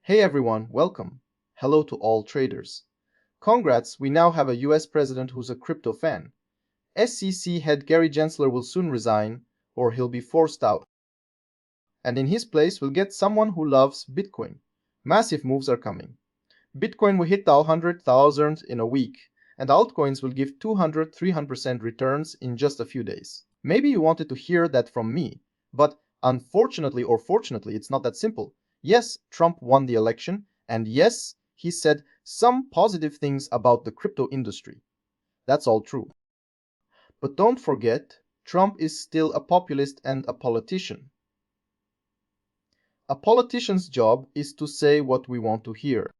Hey everyone, welcome. Hello to all traders. Congrats, we now have a US president who's a crypto fan. SEC head Gary Gensler will soon resign, or he'll be forced out. And in his place, we'll get someone who loves Bitcoin. Massive moves are coming. Bitcoin will hit the 100,000 in a week, and altcoins will give 200-300% returns in just a few days. Maybe you wanted to hear that from me, but unfortunately or fortunately, it's not that simple. Yes, Trump won the election, and yes, he said some positive things about the crypto industry. That's all true. But don't forget, Trump is still a populist and a politician. A politician's job is to say what we want to hear.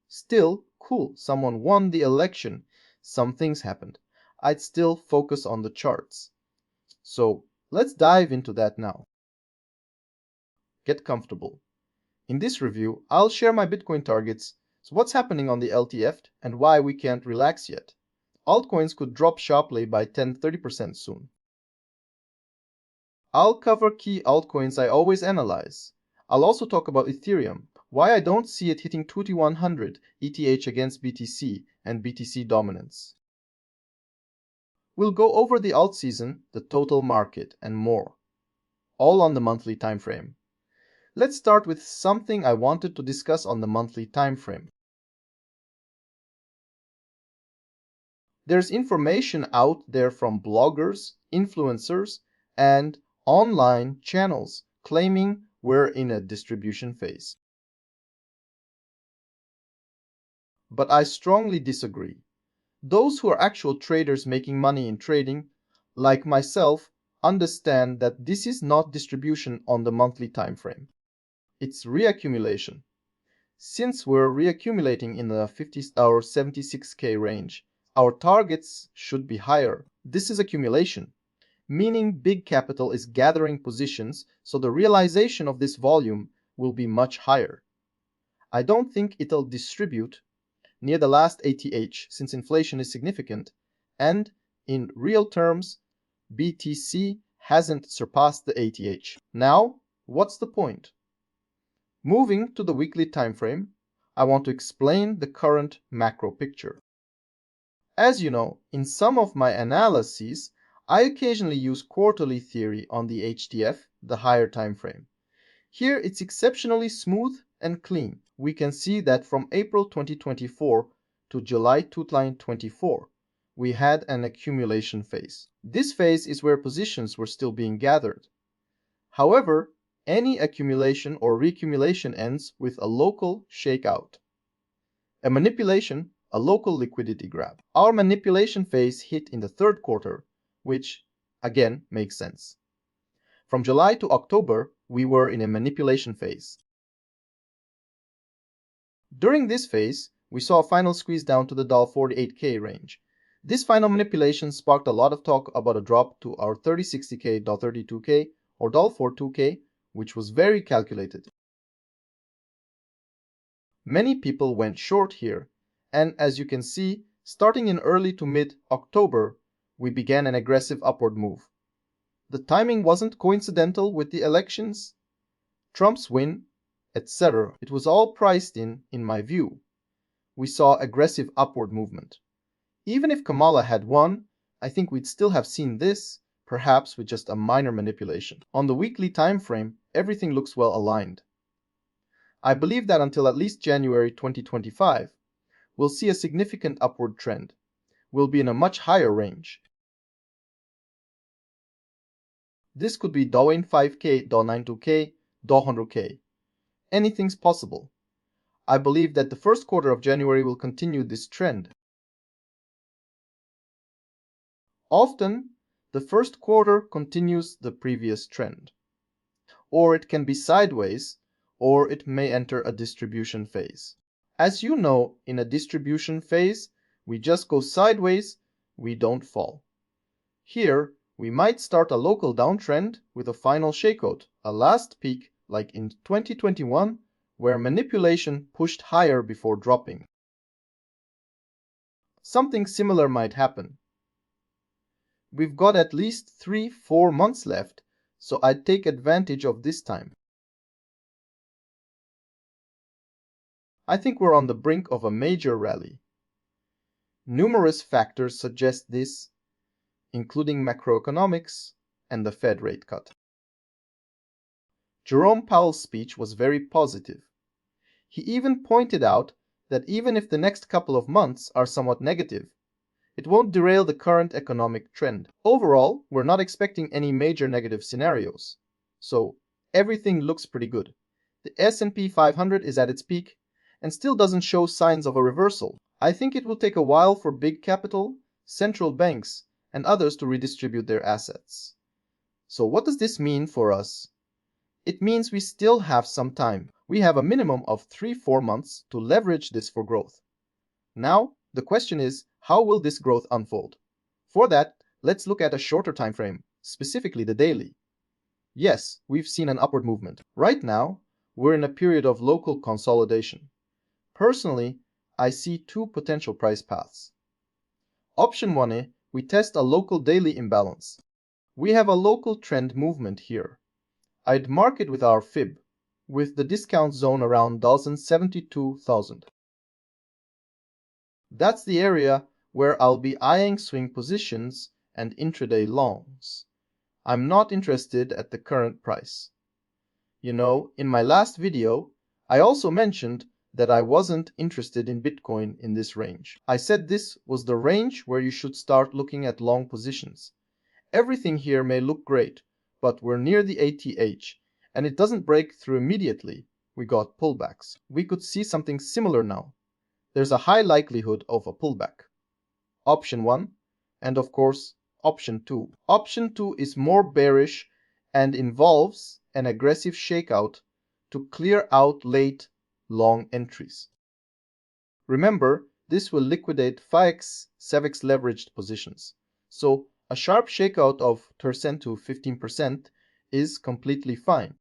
Still, cool, someone won the election, some things happened. I'd still focus on the charts. So let's dive into that now. Get comfortable. In this review, I'll share my Bitcoin targets, so what's happening on the LTF and why we can't relax yet. Altcoins could drop sharply by 10-30% soon. I'll cover key altcoins I always analyze. I'll also talk about Ethereum, why I don't see it hitting 2100 ETH against BTC and BTC dominance. We'll go over the alt season, the total market, and more, all on the monthly time frame. Let's start with something I wanted to discuss on the monthly time frame. There's information out there from bloggers, influencers, and online channels claiming we're in a distribution phase. But I strongly disagree. Those who are actual traders making money in trading, like myself, understand that this is not distribution on the monthly time frame. It's reaccumulation. Since we're reaccumulating in the 50 or 76k range, our targets should be higher. This is accumulation, meaning big capital is gathering positions, so the realization of this volume will be much higher. I don't think it'll distribute near the last ATH since inflation is significant, and in real terms, BTC hasn't surpassed the ATH. Now, what's the point? Moving to the weekly time frame, I want to explain the current macro picture. As you know, in some of my analyses, I occasionally use quarterly theory on the HTF, the higher time frame. Here it's exceptionally smooth and clean. We can see that from April 2024 to July 2024, we had an accumulation phase. This phase is where positions were still being gathered. However, any accumulation or reaccumulation ends with a local shakeout. A manipulation, a local liquidity grab. Our manipulation phase hit in the third quarter, which again makes sense. From July to October, we were in a manipulation phase. During this phase, we saw a final squeeze down to the $48k range. This final manipulation sparked a lot of talk about a drop to our 3060k, $32k, or $42k, which was very calculated. Many people went short here, and as you can see, starting in early to mid-October, we began an aggressive upward move. The timing wasn't coincidental with the elections, Trump's win, etc. It was all priced in my view. We saw aggressive upward movement. Even if Kamala had won, I think we'd still have seen this, perhaps with just a minor manipulation. On the weekly time frame, everything looks well aligned. I believe that until at least January 2025, we'll see a significant upward trend. We'll be in a much higher range. This could be $5k, $92k, $100k. Anything's possible. I believe that the first quarter of January will continue this trend. Often, the first quarter continues the previous trend. Or it can be sideways, or it may enter a distribution phase. As you know, in a distribution phase, we just go sideways, we don't fall. Here, we might start a local downtrend with a final shakeout, a last peak like in 2021, where manipulation pushed higher before dropping. Something similar might happen. We've got at least 3-4 months left, so I'd take advantage of this time. I think we're on the brink of a major rally. Numerous factors suggest this, including macroeconomics and the Fed rate cut. Jerome Powell's speech was very positive. He even pointed out that even if the next couple of months are somewhat negative, it won't derail the current economic trend. Overall, we're not expecting any major negative scenarios. So, everything looks pretty good. The S&P 500 is at its peak and still doesn't show signs of a reversal. I think it will take a while for big capital, central banks, and others to redistribute their assets. So what does this mean for us? It means we still have some time. We have a minimum of 3-4 months to leverage this for growth. Now, the question is, how will this growth unfold? For that, let's look at a shorter time frame, specifically the daily. Yes, we've seen an upward movement. Right now, we're in a period of local consolidation. Personally, I see two potential price paths. Option 1A, we test a local daily imbalance. We have a local trend movement here. I'd mark it with our fib, with the discount zone around 72,000. That's the area where I'll be eyeing swing positions and intraday longs. I'm not interested at the current price. You know, in my last video, I also mentioned that I wasn't interested in Bitcoin in this range. I said this was the range where you should start looking at long positions. Everything here may look great, but we're near the ATH, and it doesn't break through immediately. We got pullbacks. We could see something similar now. There's a high likelihood of a pullback. Option 1, and of course, Option 2. Option 2 is more bearish and involves an aggressive shakeout to clear out late long entries. Remember, this will liquidate 5x, 7x leveraged positions. So a sharp shakeout of 10% to 15% is completely fine.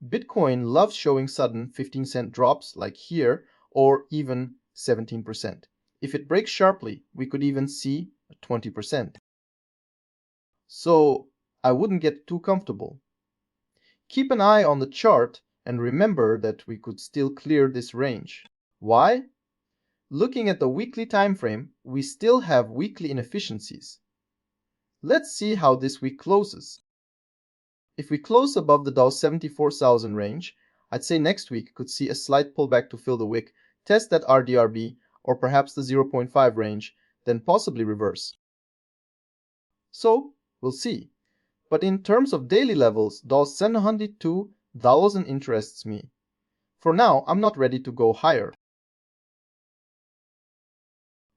Bitcoin loves showing sudden 15-cent drops like here, or even 17%. If it breaks sharply, we could even see 20%. So I wouldn't get too comfortable. Keep an eye on the chart and remember that we could still clear this range. Why? Looking at the weekly time frame, we still have weekly inefficiencies. Let's see how this week closes. If we close above the Dow 74,000 range, I'd say next week could see a slight pullback to fill the wick, test that RDRB or perhaps the 0.5 range, then possibly reverse. So, we'll see. But in terms of daily levels, Dow 702,000 interests me. For now, I'm not ready to go higher.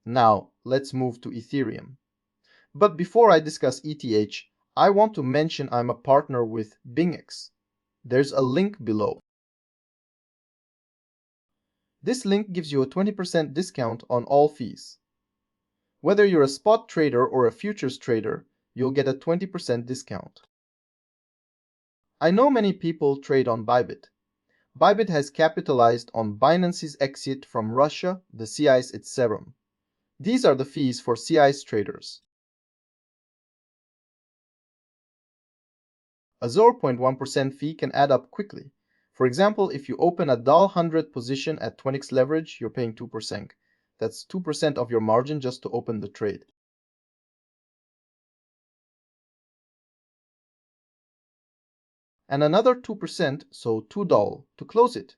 Now, let's move to Ethereum. But before I discuss ETH, I want to mention I'm a partner with BingX. There's a link below. This link gives you a 20% discount on all fees. Whether you're a spot trader or a futures trader, you'll get a 20% discount. I know many people trade on Bybit. Bybit has capitalized on Binance's exit from Russia, the CI's Ethereum. These are the fees for CI's traders. A 0.1% fee can add up quickly. For example, if you open a $100 position at 20x leverage, you're paying 2%. That's 2% of your margin just to open the trade. And another 2%, so $2 to close it.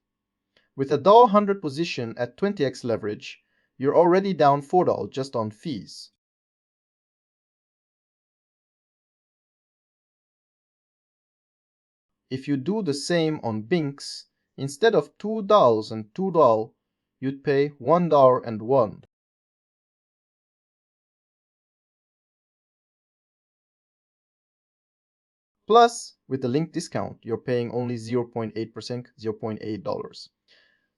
With a $100 position at 20x leverage, you're already down $4 just on fees. If you do the same on Binx, instead of $2 and $2, you'd pay $1 and $1. Plus, with the link discount, you're paying only 0.8%, $0.8.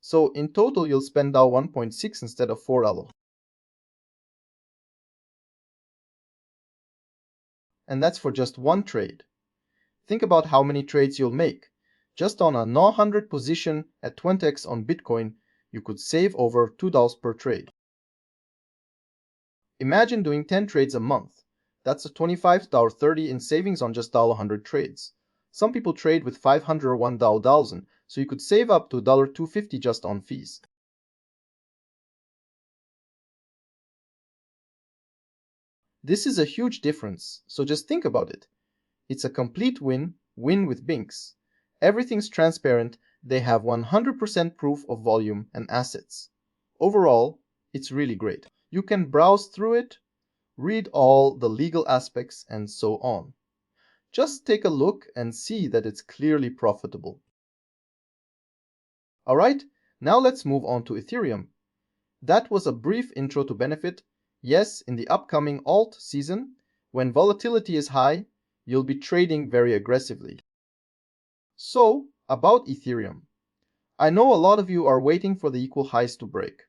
So in total, you'll spend now 1.6 instead of $4. And that's for just one trade. Think about how many trades you'll make. Just on a 100 position at 20x on Bitcoin, you could save over $2 per trade. Imagine doing 10 trades a month. That's a $25.30 in savings on just $100 trades. Some people trade with 500 or $1,000, so you could save up to $250 just on fees. This is a huge difference, so just think about it. It's a complete win-win with Binx. Everything's transparent, they have 100% proof of volume and assets. Overall, it's really great. You can browse through it, read all the legal aspects, and so on. Just take a look and see that it's clearly profitable. Alright, now let's move on to Ethereum. That was a brief intro to Benefit. Yes, in the upcoming alt season, when volatility is high, you'll be trading very aggressively. So, about Ethereum. I know a lot of you are waiting for the equal highs to break.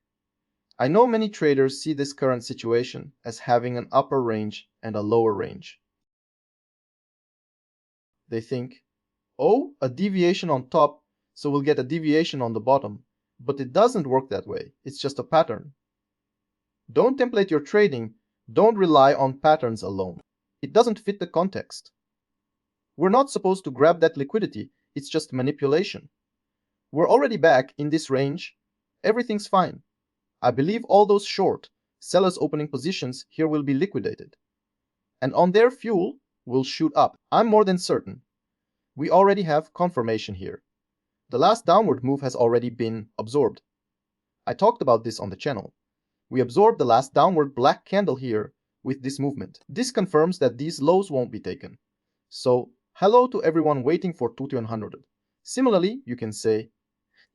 I know many traders see this current situation as having an upper range and a lower range. They think, oh, a deviation on top, so we'll get a deviation on the bottom. But it doesn't work that way. It's just a pattern. Don't template your trading. Don't rely on patterns alone. It doesn't fit the context. We're not supposed to grab that liquidity. It's just manipulation. We're already back in this range. Everything's fine. I believe all those short, sellers opening positions here will be liquidated. And on their fuel will shoot up. I'm more than certain. We already have confirmation here. The last downward move has already been absorbed. I talked about this on the channel. We absorbed the last downward black candle here with this movement. This confirms that these lows won't be taken. So, hello to everyone waiting for 2100. Similarly, you can say,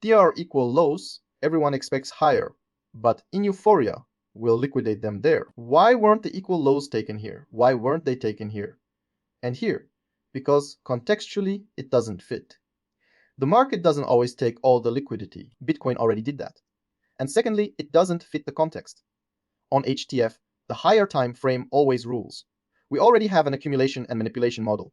TR equal lows, everyone expects higher, but in euphoria, we'll liquidate them there. Why weren't the equal lows taken here? Why weren't they taken here? And here? Because contextually, it doesn't fit. The market doesn't always take all the liquidity. Bitcoin already did that. And secondly, it doesn't fit the context. On HTF, the higher time frame always rules. We already have an accumulation and manipulation model.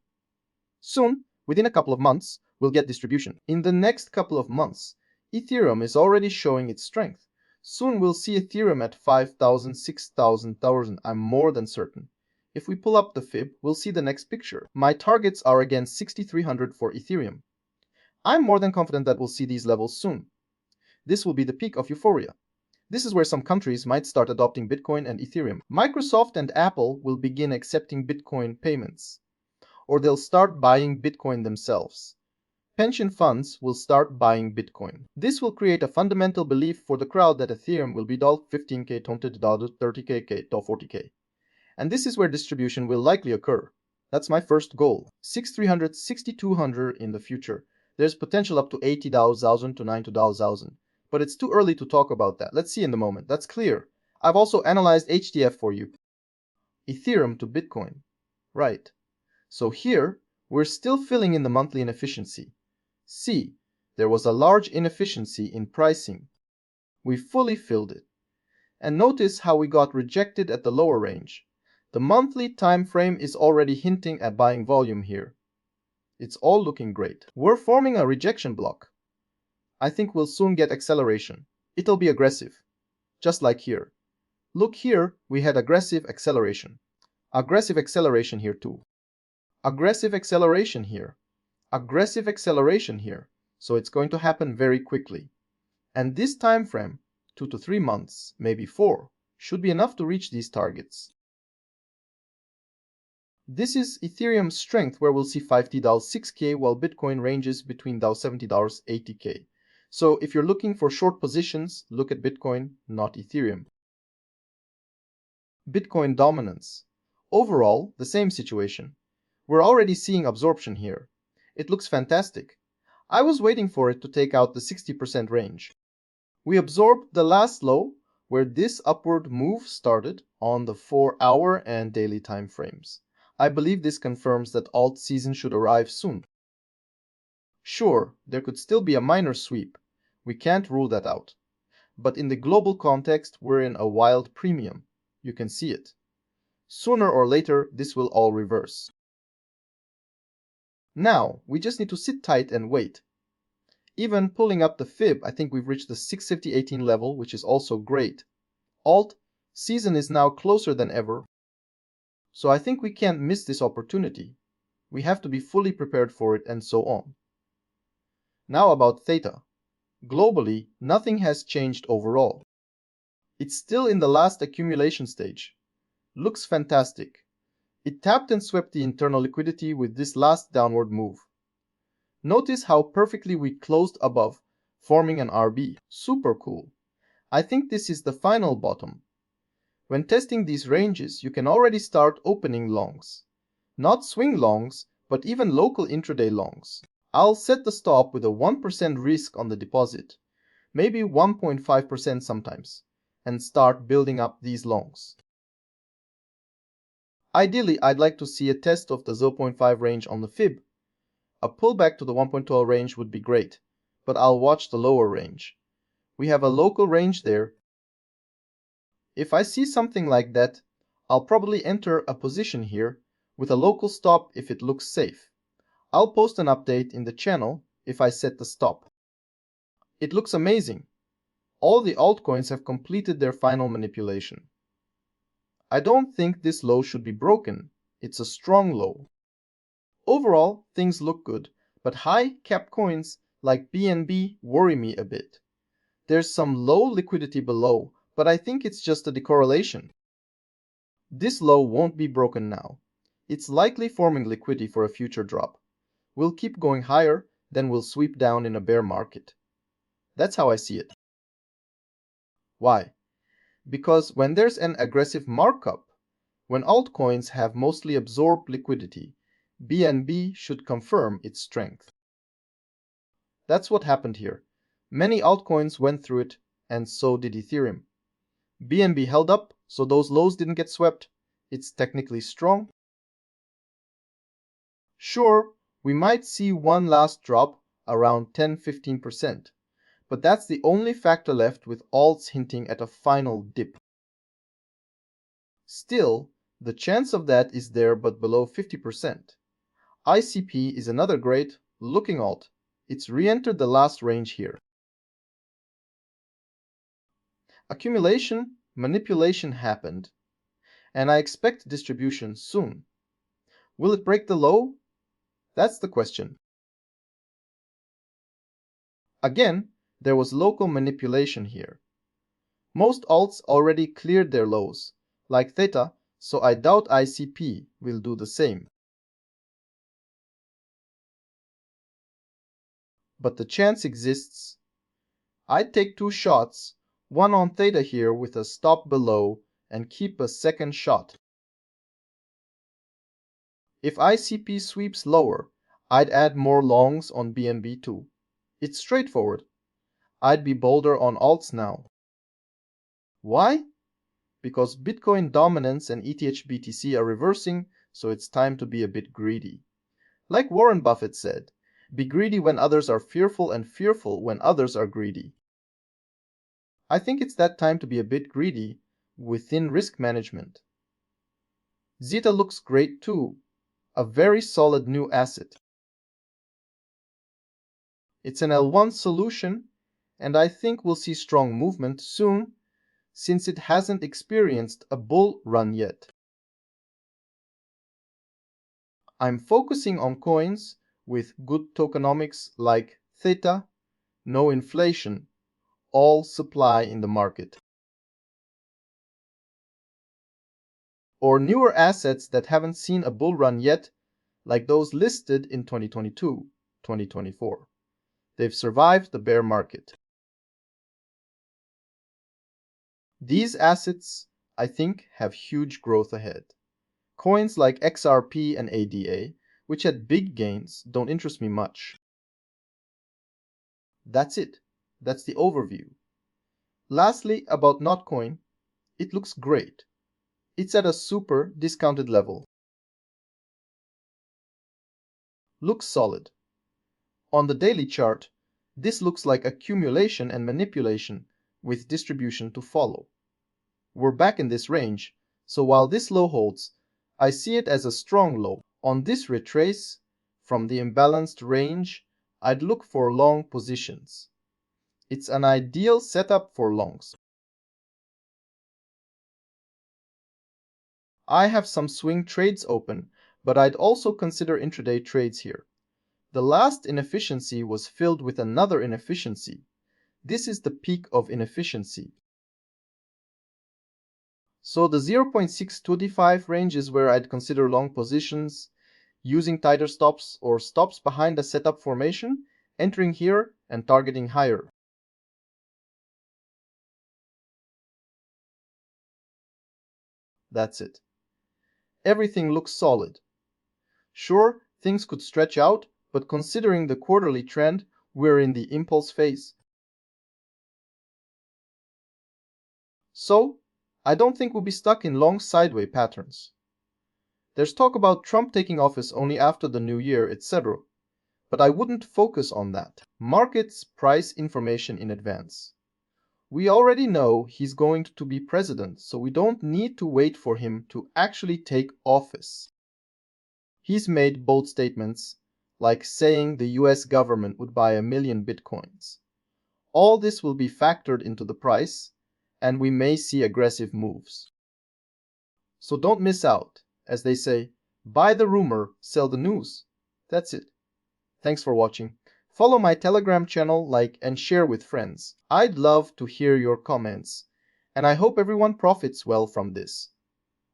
Soon, within a couple of months, we'll get distribution. In the next couple of months, Ethereum is already showing its strength. Soon we'll see Ethereum at 5,000, 6,000, I'm more than certain. If we pull up the fib, we'll see the next picture. My targets are again 6,300 for Ethereum. I'm more than confident that we'll see these levels soon. This will be the peak of euphoria. This is where some countries might start adopting Bitcoin and Ethereum. Microsoft and Apple will begin accepting Bitcoin payments, or they'll start buying Bitcoin themselves. Pension funds will start buying Bitcoin. This will create a fundamental belief for the crowd that Ethereum will be $15K, $30K, $40K. And this is where distribution will likely occur. That's my first goal. 6,300, 6,200 in the future. There's potential up to 80,000 to 90,000. But it's too early to talk about that. Let's see in the moment. That's clear. I've also analyzed HTF for you. Ethereum to Bitcoin. Right. So here, we're still filling in the monthly inefficiency. See, there was a large inefficiency in pricing. We fully filled it. And notice how we got rejected at the lower range. The monthly time frame is already hinting at buying volume here. It's all looking great. We're forming a rejection block. I think we'll soon get acceleration. It'll be aggressive. Just like here. Look here, we had aggressive acceleration. Aggressive acceleration here too. Aggressive acceleration here. Aggressive acceleration here. So it's going to happen very quickly. And this time frame, 2 to 3 months, maybe 4, should be enough to reach these targets. This is Ethereum's strength where we'll see $50, $6K while Bitcoin ranges between $70, $80K. So if you're looking for short positions, look at Bitcoin, not Ethereum. Bitcoin dominance. Overall, the same situation. We're already seeing absorption here. It looks fantastic. I was waiting for it to take out the 60% range. We absorbed the last low where this upward move started on the 4-hour and daily time frames. I believe this confirms that alt season should arrive soon. Sure, there could still be a minor sweep. We can't rule that out. But in the global context, we're in a wild premium. You can see it. Sooner or later, this will all reverse. Now, we just need to sit tight and wait. Even pulling up the fib, I think we've reached the 650.18 level, which is also great. Alt season is now closer than ever. So I think we can't miss this opportunity. We have to be fully prepared for it and so on. Now about Theta. Globally, nothing has changed overall. It's still in the last accumulation stage. Looks fantastic. It tapped and swept the internal liquidity with this last downward move. Notice how perfectly we closed above, forming an RB. Super cool. I think this is the final bottom. When testing these ranges, you can already start opening longs. Not swing longs, but even local intraday longs. I'll set the stop with a 1% risk on the deposit, maybe 1.5% sometimes, and start building up these longs. Ideally, I'd like to see a test of the 0.5 range on the fib. A pullback to the 1.12 range would be great, but I'll watch the lower range. We have a local range there. If I see something like that, I'll probably enter a position here with a local stop if it looks safe. I'll post an update in the channel if I set the stop. It looks amazing. All the altcoins have completed their final manipulation. I don't think this low should be broken. It's a strong low. Overall, things look good, but high cap coins like BNB worry me a bit. There's some low liquidity below, but I think it's just a decorrelation. This low won't be broken now. It's likely forming liquidity for a future drop. We'll keep going higher, then we'll sweep down in a bear market. That's how I see it. Why? Because when there's an aggressive markup, when altcoins have mostly absorbed liquidity, BNB should confirm its strength. That's what happened here. Many altcoins went through it, and so did Ethereum. BNB held up, so those lows didn't get swept. It's technically strong. Sure, we might see one last drop around 10-15%, but that's the only factor left with alts hinting at a final dip. Still, the chance of that is there but below 50%. ICP is another great looking alt. It's re-entered the last range here. Accumulation, manipulation happened, and I expect distribution soon. Will it break the low? That's the question. Again, there was local manipulation here. Most alts already cleared their lows, like Theta, so I doubt ICP will do the same. But the chance exists. I'd take two shots, one on Theta here with a stop below, and keep a second shot. If ICP sweeps lower, I'd add more longs on BNB too. It's straightforward. I'd be bolder on alts now. Why? Because Bitcoin dominance and ETH BTC are reversing, so it's time to be a bit greedy. Like Warren Buffett said, be greedy when others are fearful and fearful when others are greedy. I think it's that time to be a bit greedy within risk management. Zeta looks great too, a very solid new asset. It's an L1 solution, and I think we'll see strong movement soon since it hasn't experienced a bull run yet. I'm focusing on coins with good tokenomics like Theta, no inflation, all supply in the market. Or newer assets that haven't seen a bull run yet, like those listed in 2022, 2024. They've survived the bear market. These assets, I think, have huge growth ahead. Coins like XRP and ADA, which had big gains, don't interest me much. That's it. That's the overview. Lastly, about Notcoin, it looks great. It's at a super discounted level. Looks solid. On the daily chart, this looks like accumulation and manipulation with distribution to follow. We're back in this range, so while this low holds, I see it as a strong low. On this retrace from the imbalanced range, I'd look for long positions. It's an ideal setup for longs. I have some swing trades open, but I'd also consider intraday trades here. The last inefficiency was filled with another inefficiency. This is the peak of inefficiency. So the 0.625 range is where I'd consider long positions, using tighter stops or stops behind the setup formation, entering here and targeting higher. That's it. Everything looks solid. Sure, things could stretch out, but considering the quarterly trend, we're in the impulse phase. So, I don't think we'll be stuck in long sideways patterns. There's talk about Trump taking office only after the new year, etc. But I wouldn't focus on that. Markets price information in advance. We already know he's going to be president, so we don't need to wait for him to actually take office. He's made bold statements, like saying the US government would buy 1 million bitcoins. All this will be factored into the price, and we may see aggressive moves. So don't miss out. As they say, buy the rumor, sell the news. That's it. Thanks for watching. Follow my Telegram channel, like and share with friends. I'd love to hear your comments, and I hope everyone profits well from this.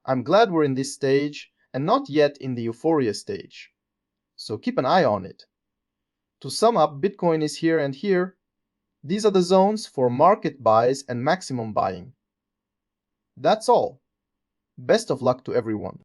I'm glad we're in this stage and not yet in the euphoria stage. So keep an eye on it. To sum up, Bitcoin is here and here. These are the zones for market buys and maximum buying. That's all. Best of luck to everyone.